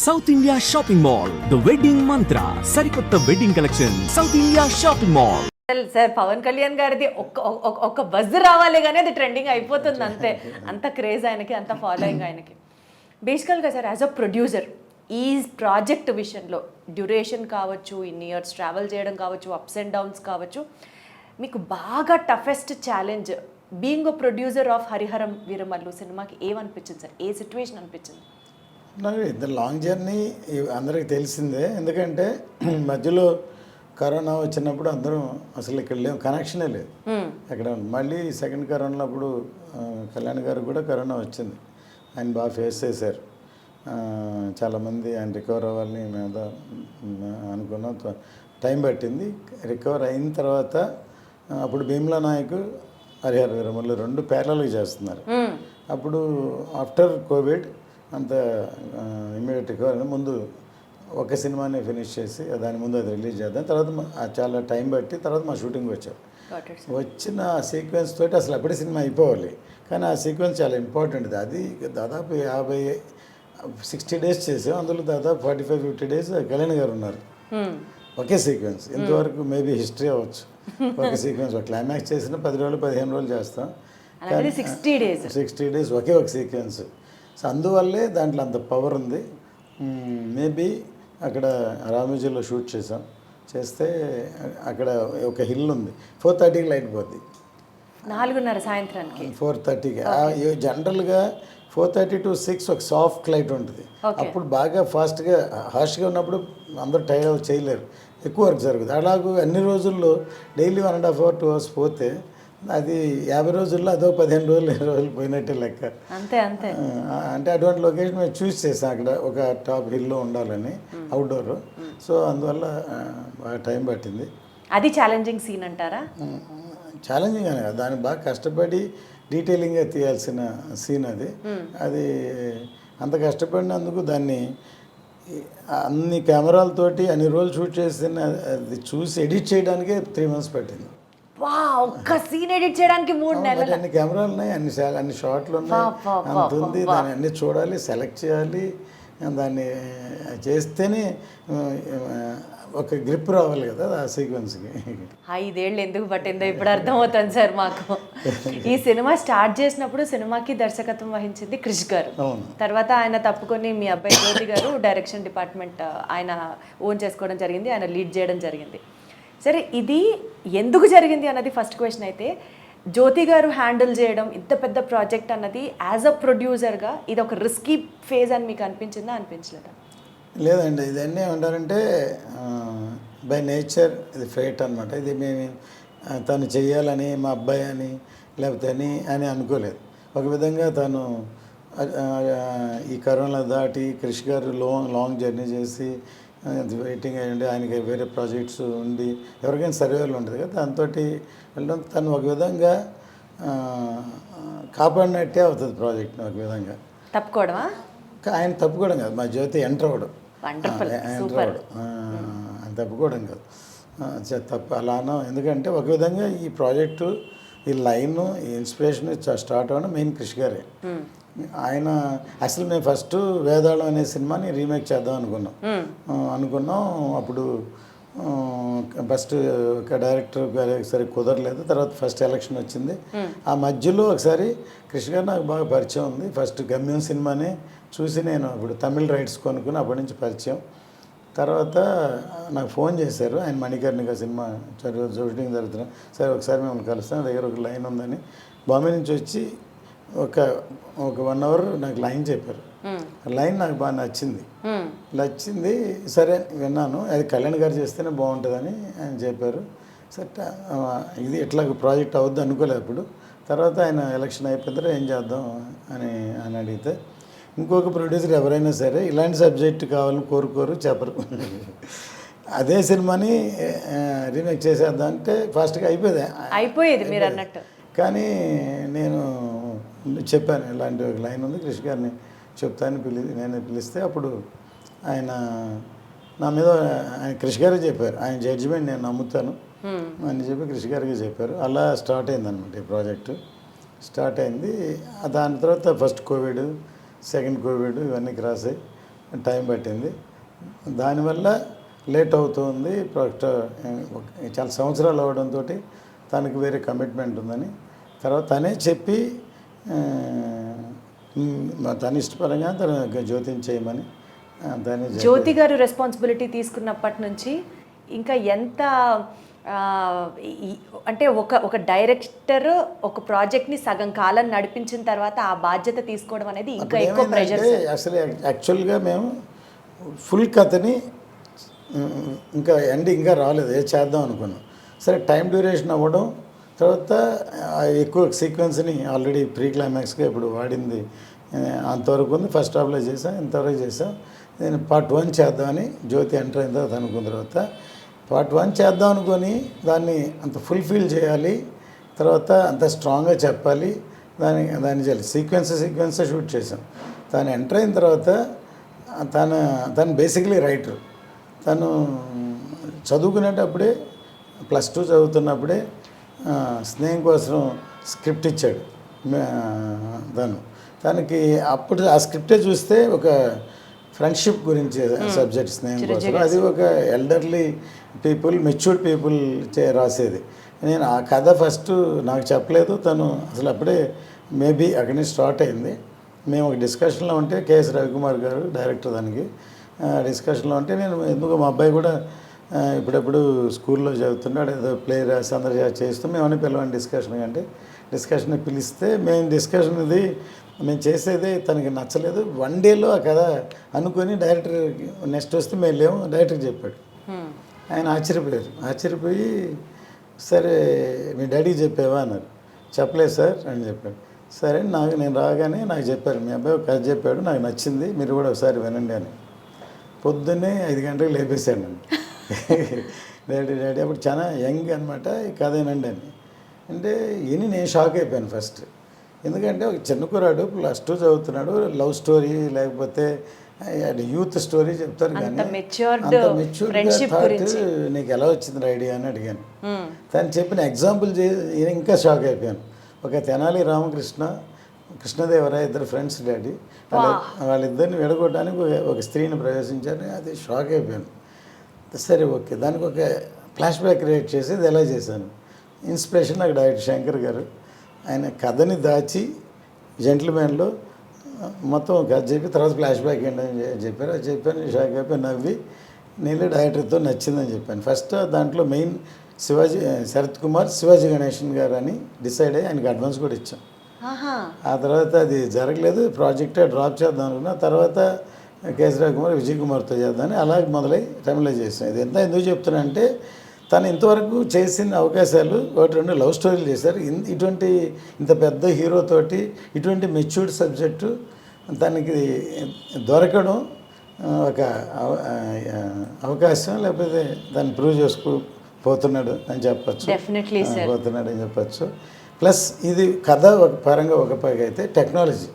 South India shopping mall the wedding Mantra సరికొత్త wedding collection South India shopping mall. Sir Pawan Kalyan గారిది ఒక్క buzz రావాలి కానీ అది ట్రెండింగ్ అయిపోతుంది అంతే. అంత క్రేజ్ ఆయనకి, అంత ఫాలోయింగ్ ఆయనకి. బేసికల్గా సార్ యాజ్ అ ప్రొడ్యూసర్ ఈ ప్రాజెక్ట్ విషయంలో డ్యూరేషన్ కావచ్చు, ఇన్ని ఇయర్స్ ట్రావెల్ చేయడం కావచ్చు, అప్స్ అండ్ డౌన్స్ కావచ్చు, మీకు బాగా toughest challenge being a producer of Harihara Veeramallu సినిమాకి ఏమనిపించింది సార్? ఏ సిచ్యువేషన్ అనిపించింది? ద లాంగ్ జర్నీ అందరికీ తెలిసిందే. ఎందుకంటే మధ్యలో కరోనా వచ్చినప్పుడు అందరం అసలు ఇక్కడ లేవు, కనెక్షనే లేదు ఎక్కడ. మళ్ళీ సెకండ్ కరోనాలో అప్పుడు కళ్యాణ్ గారు కూడా కరోనా వచ్చింది. ఆయన బాగా ఫేస్ చేశారు. చాలామంది ఆయన రికవర్ అవ్వాలని మేము అనుకున్నాం. టైం పట్టింది. రికవర్ అయిన తర్వాత అప్పుడు భీమ్లా నాయక్, హరిహర వీరమల్లు రెండు ప్యారలల్గా చేస్తున్నారు. అప్పుడు ఆఫ్టర్ కోవిడ్ అంత ఇమ్మీడియట్ రికవర్ ముందు ఒక సినిమాని ఫినిష్ చేసి దాని ముందు అది రిలీజ్ చేద్దాం. తర్వాత చాలా టైం బట్టి తర్వాత మా షూటింగ్ వచ్చారు. వచ్చిన సీక్వెన్స్ తోటి అసలు అప్పుడే సినిమా అయిపోవాలి. కానీ ఆ సీక్వెన్స్ చాలా ఇంపార్టెంట్. అది దాదాపు 60 డేస్ చేసాం. అందులో దాదాపు 45-50 డేస్ కళ్యాణ్ గారు ఉన్నారు ఒకే సీక్వెన్స్. ఇంతవరకు మేబీ హిస్టరీ అవ్వచ్చు. ఒక సీక్వెన్స్ ఒక క్లైమాక్స్ చేసిన 10 రోజులు 15 రోజులు చేస్తాం. 60 డేస్ ఒకే ఒక సీక్వెన్స్. సో అందువల్లే దాంట్లో అంత పవర్ ఉంది. మేబీ అక్కడ రామోజీలో షూట్ చేస్తే అక్కడ ఒక హిల్ ఉంది. 4:30కి లైట్ పోద్ది. 4:30 సాయంత్రానికి 4:30కి. జనరల్గా 4:30 to 6 ఒక సాఫ్ట్ లైట్ ఉంటుంది. అప్పుడు బాగా ఫాస్ట్గా హార్ష్గా ఉన్నప్పుడు అందరూ టైర్ చేయలేరు, ఎక్కువ వర్క్ జరుగుతుంది. అలాగే అన్ని రోజుల్లో డైలీ 1.5 hours 2 hours పోతే అది 50 రోజుల్లో అదో 15 రోజులు 20 రోజులు పోయినట్టే లెక్క. అంతే అంతే. అంటే అటువంటి లొకేషన్ మేము చూస్ చేసాం. అక్కడ ఒక టాప్ హిల్లో ఉండాలని అవుట్డోర్. సో అందువల్ల బాగా టైం పట్టింది. అది ఛాలెంజింగ్ సీన్ అంటారా? ఛాలెంజింగ్ అని కాదు, దాన్ని బాగా కష్టపడి డీటెయిలింగ్గా తీయాల్సిన సీన్ అది. అది అంత కష్టపడినందుకు దాన్ని అన్ని కెమెరాలతోటి అన్ని రోజులు షూట్ చేసిన అది చూసి ఎడిట్ చేయడానికే 3 months పట్టింది. ఒక్క సీన్ ఎడిట్ చేయడానికి 3 నెలలు. అన్ని కెమెరాలు ఉన్నాయి, అన్ని షాట్లు ఉన్నాయి, అంత ఉంది. దాన్ని అన్ని చూడాలి, సెలెక్ట్ చేయాలి. దాన్ని చేస్తేనే ఒక గ్రిప్ రావాలి కదా ఆ సీక్వెన్స్కి. 5 ఏళ్ళు ఎందుకు పట్టిందో ఇప్పుడు అర్థమవుతుంది సార్ మాకు. ఈ సినిమా స్టార్ట్ చేసినప్పుడు సినిమాకి దర్శకత్వం వహించింది క్రిష్ గారు. తర్వాత ఆయన తప్పుకొని మీ అబ్బాయి జ్యోతి గారు డైరెక్షన్ డిపార్ట్మెంట్ ఆయన ఓన్ చేసుకోవడం జరిగింది, ఆయన లీడ్ చేయడం జరిగింది. సరే, ఇది ఎందుకు జరిగింది అన్నది ఫస్ట్ క్వశ్చన్ అయితే, జ్యోతి గారు హ్యాండిల్ చేయడం ఇంత పెద్ద ప్రాజెక్ట్ అన్నది యాజ్ అ ప్రొడ్యూసర్గా ఇది ఒక రిస్కీ ఫేజ్ అని మీకు అనిపించిందా, అనిపించలేదా? లేదండి, ఇదన్నీ ఏమంటారంటే బై నేచర్ ఇది ఫేట్ అనమాట. ఇది మేము తను చెయ్యాలని మా అబ్బాయి అని లేకపోతే అని అనుకోలేదు. ఒక విధంగా తను ఈ కరోనా దాటి క్రిష్ గారు లాంగ్ జర్నీ చేసి వెయిటింగ్ అయ్యండి, ఆయనకి వేరే ప్రాజెక్ట్స్ ఉండి ఎవరికైనా సర్వేలు ఉంటుంది కదా, దాంతో వెళ్ళడం తను ఒక విధంగా కాపాడినట్టే అవుతుంది ప్రాజెక్ట్ని. ఒక విధంగా తప్పుకోవడమా? ఆయన తప్పుకోవడం కాదు, మా జ్యోతి ఎంటర్ అవ్వడం. తప్పుకోవడం కాదు, తప్పు అలానో. ఎందుకంటే ఒక విధంగా ఈ ప్రాజెక్టు ఈ లైన్ ఈ ఇన్స్పిరేషన్ స్టార్ట్ అవ్వడం మెయిన్ క్రిష్ గారే. ఆయన అసలు మేము ఫస్ట్ వేదాళం అనే సినిమాని రీమేక్ చేద్దాం అనుకున్నాం. అప్పుడు ఫస్ట్ డైరెక్టర్ సరే కుదరలేదు. తర్వాత ఫస్ట్ ఎలక్షన్ వచ్చింది. ఆ మధ్యలో ఒకసారి కృష్ణ గారు నాకు బాగా పరిచయం ఉంది. ఫస్ట్ గమ్యం సినిమాని చూసి నేను ఇప్పుడు తమిళ్ రైట్స్ కొనుక్కుని అప్పటి నుంచి పరిచయం. తర్వాత నాకు ఫోన్ చేశారు ఆయన, మణికర్ణిక సినిమా షూటింగ్ జరుగుతున్నా, సరే ఒకసారి మిమ్మల్ని కలుస్తాను, దగ్గర ఒక లైన్ ఉందని. బాంబే నుంచి వచ్చి ఒక 1 hour నాకు లైన్ చెప్పారు. లైన్ నాకు బాగా నచ్చింది. సరే విన్నాను, అది కళ్యాణ్ గారు చేస్తేనే బాగుంటుందని ఆయన చెప్పారు. సరే ఇది ఇట్లా ప్రాజెక్ట్ అవుద్ది అనుకోలేదు అప్పుడు. తర్వాత ఆయన ఎలక్షన్ అయిపోయిన తర్వాత ఏం చేద్దాం అని అడిగితే, ఇంకొక ప్రొడ్యూసర్ ఎవరైనా సరే ఇలాంటి సబ్జెక్టు కావాలని కోరుకోరు, చెప్పరు. అదే సినిమాని రీమేక్ చేసేద్దాం అంటే ఫాస్ట్గా అయిపోయేది మీరు అన్నట్టు. కానీ నేను చెప్పాను, ఇలాంటి ఒక లైన్ ఉంది కృషి గారిని చెప్తాను నేను పిలిస్తే అప్పుడు ఆయన నా మీద కృషి గారే చెప్పారు. ఆయన జడ్జిమెంట్ నేను నమ్ముతాను అని చెప్పి కృషి గారికి చెప్పారు. అలా స్టార్ట్ అయింది అనమాట ఈ ప్రాజెక్టు. స్టార్ట్ అయింది. దాని తర్వాత ఫస్ట్ కోవిడ్, సెకండ్ కోవిడ్ ఇవన్నీ క్రాస్ అయ్యి టైం పట్టింది. దానివల్ల లేట్ అవుతుంది ప్రాజెక్ట్. చాలా సంవత్సరాలు అవ్వడంతో తనకి వేరే కమిట్మెంట్ ఉందని తర్వాత తనే చెప్పి తన ఇష్టపరంగా తన జ్యోతిని చేయమని దాన్ని జ్యోతి గారు రెస్పాన్సిబిలిటీ తీసుకున్నప్పటి నుంచి ఇంకా ఎంత అంటే ఒక డైరెక్టర్ ఒక ప్రాజెక్ట్ని సగం కాలం నడిపించిన తర్వాత ఆ బాధ్యత తీసుకోవడం అనేది ఇంకా ఎక్కువ ప్రెషర్. అసలు యాక్చువల్గా మేము ఫుల్ కథని ఇంకా ఇంకా రాలేదు, చేద్దాం అనుకున్నాం. సరే టైం డ్యూరేషన్ అవ్వడం, తర్వాత ఎక్కువ సీక్వెన్స్ని ఆల్రెడీ ప్రీ క్లైమాక్స్గా ఇప్పుడు వాడింది అంతవరకు ఉంది. ఫస్ట్ హాఫ్లో చేసాం, ఇంతవరకు చేసాం. నేను పార్ట్ 1 చేద్దామని జ్యోతి ఎంటర్ అయిన తర్వాత అనుకున్న తర్వాత పార్ట్ 1 చేద్దాం అనుకొని దాన్ని అంత ఫుల్ఫిల్ చేయాలి, తర్వాత అంత స్ట్రాంగ్గా చెప్పాలి, దాన్ని చేయాలి. సీక్వెన్స్ షూట్ చేసాం. తను ఎంటర్ అయిన తర్వాత తను బేసిక్లీ రైటర్. తను చదువుకునేటప్పుడే +2 చదువుతున్నప్పుడే స్నేహం కోసం స్క్రిప్ట్ ఇచ్చాడు తనకి. అప్పుడు ఆ స్క్రిప్టే చూస్తే ఒక ఫ్రెండ్షిప్ గురించి సబ్జెక్ట్ స్నేహం కోసం, అది ఒక ఎల్డర్లీ పీపుల్, మెచ్యూర్డ్ పీపుల్ రాసేది. నేను ఆ కథ ఫస్ట్ నాకు చెప్పలేదు, తను అసలు అప్పుడే మేబీ అక్కడి నుంచి స్టార్ట్ అయింది. మేము ఒక డిస్కషన్లో ఉంటే కేఎస్ రవికుమార్ గారు డైరెక్టర్, దానికి డిస్కషన్లో ఉంటే నేను ఎందుకు మా అబ్బాయి కూడా ఇప్పుడెప్పుడు స్కూల్లో చదువుతున్నాడు, ఏదో ప్లే రాసి అందరూ చేస్తూ మేమని పిలవండి డిస్కషన్ని పిలిస్తే డిస్కషన్ ఇది మేము చేసేది తనకి నచ్చలేదు. 1 డేలో ఆ కథ అనుకొని డైరెక్టర్ నెక్స్ట్ వస్తే మేము లేము డైరెక్టర్కి చెప్పాడు. ఆయన ఆశ్చర్యపోయి సరే మీ డాడీకి చెప్పావా అన్నారు. చెప్పలేదు సార్ అని చెప్పాడు. సరే నేను రాగానే నాకు చెప్పారు, మీ అబ్బాయి ఒక కథ చెప్పాడు, నాకు నచ్చింది, మీరు కూడా ఒకసారి వినండి అని. పొద్దున్నే 5 గంటలకు లేపేశాడు నన్ను. డాడీ అప్పుడు చాలా యంగ్ అనమాట, ఈ కథ వినండి అని అంటే నేను షాక్ అయిపోయాను ఫస్ట్. ఎందుకంటే ఒక చిన్న కుర్రాడు +2 చదువుతున్నాడు, లవ్ స్టోరీ లేకపోతే యూత్ స్టోరీ చెప్తారు, కానీ అంత మెచ్యూర్డ్ నీకు ఎలా వచ్చింది ఐడియా అని అడిగాను. తను చెప్పిన ఎగ్జాంపుల్ ఇంకా షాక్ అయిపోయాను. ఒక తెనాలి రామకృష్ణ, కృష్ణదేవరాయ ఇద్దరు ఫ్రెండ్స్ డాడీ, వాళ్ళిద్దరిని విడగొట్టడానికి ఒక స్త్రీని ప్రవేశించారు. అది షాక్ అయిపోయాను. సరే ఓకే, దానికి ఒక ఫ్లాష్ బ్యాక్ క్రియేట్ చేసి ఇది ఎలా చేశాను. ఇన్స్పిరేషన్ నాకు డైరెక్టర్ శంకర్ గారు, ఆయన కథని దాచి జెంటిల్మెన్లో మొత్తం కథ చెప్పి తర్వాత ఫ్లాష్ బ్యాక్ ఏంటని చెప్పారు. అది చెప్పాను, షాక్ అయిపోయి నవ్వి నేను డైరెక్టర్తో నచ్చిందని చెప్పాను. ఫస్ట్ దాంట్లో మెయిన్ శరత్ కుమార్, శివాజీ గణేషన్ గారు అని డిసైడ్ అయ్యి ఆయనకి అడ్వాన్స్ కూడా ఇచ్చాం. ఆ తర్వాత అది జరగలేదు, ప్రాజెక్టే డ్రాప్ చేద్దాం అనుకున్నా. తర్వాత కేసరావు కుమార్, విజయ్ కుమార్తో చేద్దామని అలాగే మొదలై తమిళలో చేసాం. ఇది ఎందుకు చెప్తున్నా అంటే తను ఇంతవరకు చేసిన అవకాశాలు 1-2 లవ్ స్టోరీలు చేశారు. ఇంత పెద్ద హీరోతోటి ఇటువంటి మెచ్యూర్డ్ సబ్జెక్టు తనకి దొరకడం ఒక అవకాశం, లేకపోతే దాన్ని ప్రూవ్ పోతున్నాడు అని చెప్పచ్చు, పోతున్నాడు అని చెప్పచ్చు. ప్లస్ ఇది కథ ఒక పరంగా ఒక పైగా అయితే టెక్నాలజీ